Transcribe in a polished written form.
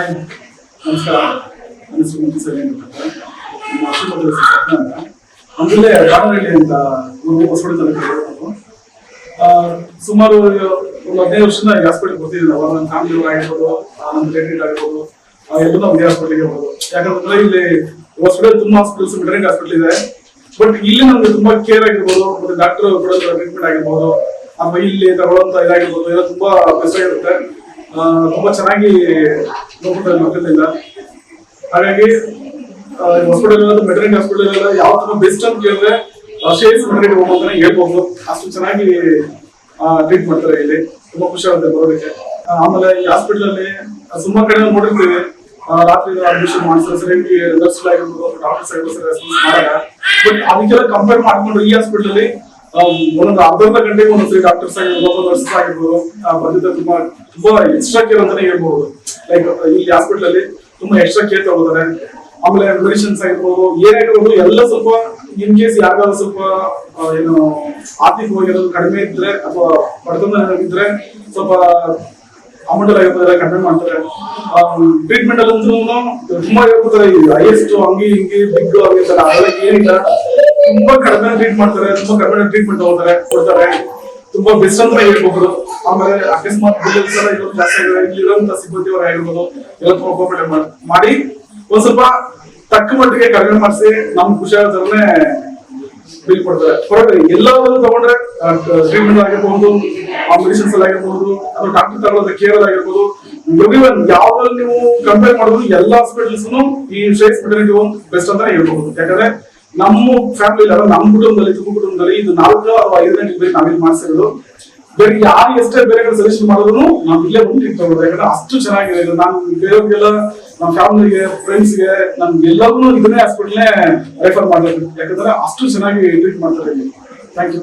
Hi ನಮಸ್ಕಾರ. ನನ್ನ ಹೆಸರು ಮುಖ್ಯ ಸರಿ ಅಂತ ನಮ್ಮಲ್ಲೇ ದಾವಣಗೆರೆ ಅಂತ ಹೊಸಬಳ್ಳಿ ತಾಲೂಕು. ಸುಮಾರು ಒಂದು 15 ವರ್ಷದಿಂದ ಈ ಹಾಸ್ಪಿಟಲ್ ಬರ್ತಿದ್ದೀನಿ. ಅವಾಗ ನನ್ನ ಫ್ಯಾಮಿಲಿ ಆಗಿರ್ಬೋದು, ನಮ್ಮ ರಿಲೇಟಿವ್ ಆಗಿರ್ಬೋದು, ಎಲ್ಲ ನಾವು ಇದೇ ಹಾಸ್ಪಿಟಲ್ಗೆ ಹೋಗೋದು. ಯಾಕಂದ್ರೆ ಇಲ್ಲಿ ಹೊಸಬಳ್ಳಿ ತುಂಬಾ ಹಾಸ್ಪಿಟಲ್ಸ್ ವೆಟರ್ನರಿ ಹಾಸ್ಪಿಟಲ್ ಇದೆ. ಬಟ್ ಇಲ್ಲಿ ನಮ್ಗೆ ತುಂಬಾ ಕೇರ್ ಆಗಿರ್ಬೋದು, ಮತ್ತೆ ಡಾಕ್ಟರ್ ಕೊಡೋ ಟ್ರೀಟ್ಮೆಂಟ್ ಆಗಿರ್ಬೋದು, ಅಥವಾ ಇಲ್ಲಿ ತಗೊಳ್ಳೋಂತ ಇದಾಗಿರ್ಬೋದು, ಎಲ್ಲ ತುಂಬಾ ಬೆಸ್ಟ್ ಆಗಿರುತ್ತೆ. ತುಂಬಾ ಚೆನ್ನಾಗಿ ನೋಡ್ಕೊತಾರೆ ಮಕ್ಕಳಿಂದ. ಹಾಗಾಗಿ ಹಾಸ್ಪಿಟಲ್ ವೆಟರ್ನರಿ ಹಾಸ್ಪಿಟಲ್ ಎಲ್ಲ ಯಾವ ತರ ಬೆಸ್ಟ್ ಅಂತ ಕೇಳಿದ್ರೆ ಶೇರ್ಸ್ ವೆಟರ್ನರಿ ಹೋಗ್ಬೋದಾನೆ ಹೇಳ್ಬೋದು. ಅಷ್ಟು ಚೆನ್ನಾಗಿ ಟ್ರೀಟ್ ಮಾಡ್ತಾರೆ. ಇಲ್ಲಿ ತುಂಬಾ ಖುಷಿ ಆಗುತ್ತೆ ಬರೋದಕ್ಕೆ. ಆಮೇಲೆ ಈ ಹಾಸ್ಪಿಟಲ್ ಅಲ್ಲಿ ತುಂಬಾ ಕಡೆ ನೋಡಿರ್ತೀವಿ, ರಾತ್ರಿ ಅಡ್ಮಿಷನ್ ಮಾಡಿಸ್ತಾರೆ, ಸರಿಯಾಗಿ ನರ್ಸ್ ಆಗಿರ್ಬೋದು, ಡಾಕ್ಟರ್ಸ್ ಆಗಿರ್ಬೋದು ರೆಸ್ಪಾನ್ಸ್ ಮಾಡಲ್ಲ. ಬಟ್ ಅದಕ್ಕೆಲ್ಲ ಕಂಪೇರ್ ಮಾಡ್ಕೊಂಡು ಈ ಹಾಸ್ಪಿಟಲ್ ಅಲ್ಲಿ ಒಂದೊಂದು ಅರ್ಧ ಗಂಟೆಗೆ ಒಂದೊಂದ್ಸರಿ ಡಾಕ್ಟರ್ಸ್ ಆಗಿರ್ಬೋದು, ನರ್ಸಸ್ ಆಗಿರ್ಬೋದು ಬಂದಿದ್ದ ತುಂಬಾ ಎಕ್ಸ್ಟ್ರಾ ಕೇರ್ ಅಂತಾನೆ ಹೇಳ್ಬೋದು. ಲೈಕ್ ಇಲ್ಲಿ ಹಾಸ್ಪಿಟಲ್ ಅಲ್ಲಿ ತುಂಬಾ ಎಕ್ಸ್ಟ್ರಾ ಕೇರ್ ತಗೋತಾರೆ. ಆಮೇಲೆ ಮೆಡಿಸಿನ್ಸ್ ಆಗಿರ್ಬೋದು, ಏನಾಗಿರ್ಬೋದು ಎಲ್ಲ ಸ್ವಲ್ಪ ಇನ್ ಕೇಸ್ ಯಾವ್ದಾದ್ರು ಸ್ವಲ್ಪ ಏನು ಆರ್ಥಿಕವಾಗಿ ಕಡಿಮೆ ಇದ್ರೆ ಅಥವಾ ಬಡತನ ಇದ್ರೆ ಸ್ವಲ್ಪ ಅಮೌಂಟ್ ಆಗಿರ್ತಾರೆ, ಕಡಿಮೆ ಮಾಡ್ತಾರೆ. ಟ್ರೀಟ್ಮೆಂಟ್ ಅಲ್ಲಂತೂ ತುಂಬಾ ಹೇಳ್ಕೊತಾರೆ, ಹೈಯೆಸ್ಟ್ ಹಂಗಿ ಹಿಂಗಿ ಬಿಗ್ ಆಗಿರ್ತಾರೆ, ಅದೆಲ್ಲ ಏನಿಲ್ಲ, ತುಂಬಾ ಕಡಿಮೆ ಟ್ರೀಟ್ ಮಾಡ್ತಾರೆ, ತುಂಬಾ ಕಡಿಮೆ ಟ್ರೀಟ್ಮೆಂಟ್ ತಗೋತಾರೆ, ಕೊಡ್ತಾರೆ. ತುಂಬಾ ಬೆಸ್ಟ್ ಅಂತ ಹೇಳ್ಬಹುದು. ಆಮೇಲೆ ಅಕಸ್ಮಾತ್ ಜಾಸ್ತಿ ಆಗಿರೋ ಇಲ್ಲಿರುವಂತ ಸಿಬ್ಬಂದಿ ಅವರು ಆಗಿರ್ಬೋದು ಎಲ್ಲ ತುಂಬಾ ಕೋಪರೇಟ್ ಮಾಡಿ ಒಂದ್ ಸ್ವಲ್ಪ ತಕ್ಕ ಮಟ್ಟಿಗೆ ಕಡಿಮೆ ಮಾಡಿಸಿ ನಮ್ ಖುಷಿ ಆಗೋದನ್ನೇ ಬಿಲ್ ಕೊಡ್ತಾರೆ. ಎಲ್ಲವನ್ನು ತಗೊಂಡ್ರೆ ಟ್ರೀಟ್ಮೆಂಟ್ ಆಗಿರ್ಬಹುದು, ಆ ಮೆಡಿಸಿನ್ಸ್ ಅಲ್ಲಿ ಆಗಿರ್ಬಹುದು, ಅಥವಾ ಡಾಕ್ಟರ್ ತಗೊಳ್ಳೋದ ಕೇರ್ ಆಗಿರ್ಬೋದು, ಯಾವ್ದ್ರಲ್ಲಿ ನೀವು ಕಂಪೇರ್ ಮಾಡೋದು ಎಲ್ಲ ಹಾಸ್ಪಿಟಲ್ಸ್ ಈ ಶೇರ್ಸ್ ವೆಟರ್ನರಿ ಹೋಮ್ ಬೆಸ್ಟ್ ಅಂತ ಹೇಳ್ಬಹುದು. ಯಾಕಂದ್ರೆ ನಮ್ಮ ಫ್ಯಾಮಿಲಿ ನಮ್ಮ ಕುಟುಂಬದಲ್ಲಿ, ತುಂಬ ಕುಟುಂಬದಲ್ಲಿ ಇದು 4 ಅಥವಾ 5 ಗಂಟೆಗೆ ನಾವಿಲ್ಲಿ ಮಾಡಿಸಿರೋದು. ಬೇರೆ ಯಾರು ಎಷ್ಟೇ ಬೇರೆ ಕಡೆ ಸಜೆಷನ್ ಮಾಡಿದ್ರು ನಾವು ಇಲ್ಲೇ ಬಂದು ಟ್ರೀಟ್ ತಗೋದು. ಯಾಕಂದ್ರೆ ಅಷ್ಟು ಚೆನ್ನಾಗಿದೆ ಇದು. ನಾನು ಬೇರೆಯವ್ರಿಗೆಲ್ಲ ನಮ್ಮ ಫ್ಯಾಮಿಲಿಗೆ, ಫ್ರೆಂಡ್ಸ್ಗೆ, ನಮ್ಗೆಲ್ಲರೂ ಇದನ್ನೇ ಹಾಸ್ಪಿಟಲ್ನೇ ರೆಫರ್ ಮಾಡಬೇಕು. ಯಾಕಂದ್ರೆ ಅಷ್ಟು ಚೆನ್ನಾಗಿ ಟ್ರೀಟ್ ಮಾಡ್ತಾರೆ ಇಲ್ಲಿ. Thank you.